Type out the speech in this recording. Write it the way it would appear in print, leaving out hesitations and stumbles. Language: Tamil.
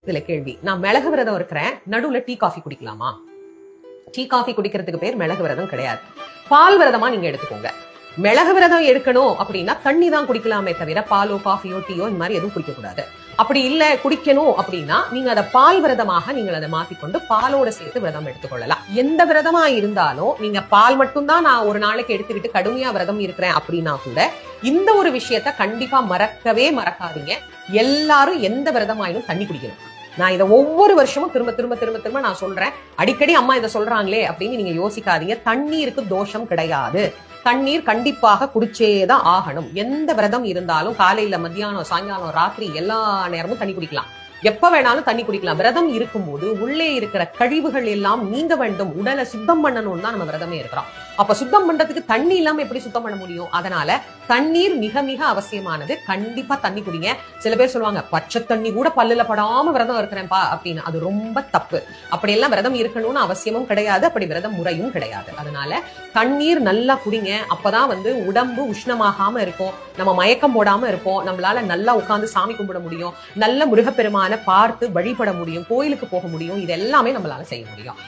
இதுல கேள்வி, நான் மிளகு விரதம் இருக்கிறேன், நடுவுல டீ காஃபி குடிக்கலாமா? டீ காஃபி குடிக்கிறதுக்கு பேர் மிளகு விரதம் கிடையாது. பால் விரதமா நீங்க எடுத்துக்கோங்க. மிளகு விரதம் எடுக்கணும் அப்படின்னா தண்ணி தான் குடிக்கலாமே தவிர பாலோ காஃபியோ டீயோ இந்த மாதிரி எதுவும் குடிக்க கூடாது. அப்படி இல்ல குடிக்கணும் அப்படின்னா நீங்க அதை பால் விரதமாக நீங்கள் அதை மாத்திக்கொண்டு பாலோட சேர்த்து விரதம் எடுத்துக்கொள்ளலாம். எந்த விரதமா இருந்தாலும் நீங்க பால் மட்டும்தான் நான் ஒரு நாளைக்கு எடுத்துக்கிட்டு கடுமையா விரதம் இருக்கிறேன் அப்படின்னா கூட இந்த ஒரு விஷயத்த கண்டிப்பா மறக்கவே மறக்காதீங்க. எல்லாரும் எந்த விரதமாயினும் தண்ணி குடிக்கணும். நான் இதை ஒவ்வொரு வருஷமும் திரும்ப திரும்ப திரும்ப திரும்ப நான் சொல்றேன். அடிக்கடி அம்மா இதை சொல்றாங்களே அப்படின்னு நீங்க யோசிக்காதீங்க. தண்ணீருக்கு தோஷம் கிடையாது. தண்ணீர் கண்டிப்பாக குடிச்சேதான் ஆகணும். எந்த விரதம் இருந்தாலும் காலையில, மத்தியானம், சாயங்காலம், ராத்திரி எல்லா நேரமும் தண்ணி குடிக்கலாம். எப்ப வேணாலும் தண்ணி குடிக்கலாம். விரதம் இருக்கும்போது உள்ளே இருக்கிற கழிவுகள் எல்லாம் நீங்க வேண்டும். உடலை சுத்தம் பண்ணணும் தான் நம்ம விரதமே இருக்கிறோம். அப்ப சுத்தம் பண்றதுக்கு தண்ணி இல்லாம எப்படி சுத்தம் பண்ண முடியும்? அதனால தண்ணீர் மிக மிக அவசியமானது. கண்டிப்பா தண்ணி குடிங்க. சில பேர் சொல்லுவாங்க, பச்சை தண்ணி கூட பல்லுல படாம விரதம் இருக்கிறேன்ப்பா அப்படின்னு. அது ரொம்ப தப்பு. அப்படியெல்லாம் விரதம் இருக்கணும்னு அவசியமும் கிடையாது. அப்படி விரதம் முறையும் கிடையாது. அதனால தண்ணீர் நல்லா குடிங்க. அப்பதான் உடம்பு உஷ்ணமாகாம இருக்கும். நம்ம மயக்கம் போடாம இருப்போம். நம்மளால நல்லா உட்கார்ந்து சாமி கும்பிட முடியும். நல்ல முருகப்பெருமான பார்த்து வழிபட முடியும். கோயிலுக்கு போக முடியும். இது எல்லாமே நம்மளால செய்ய முடியும்.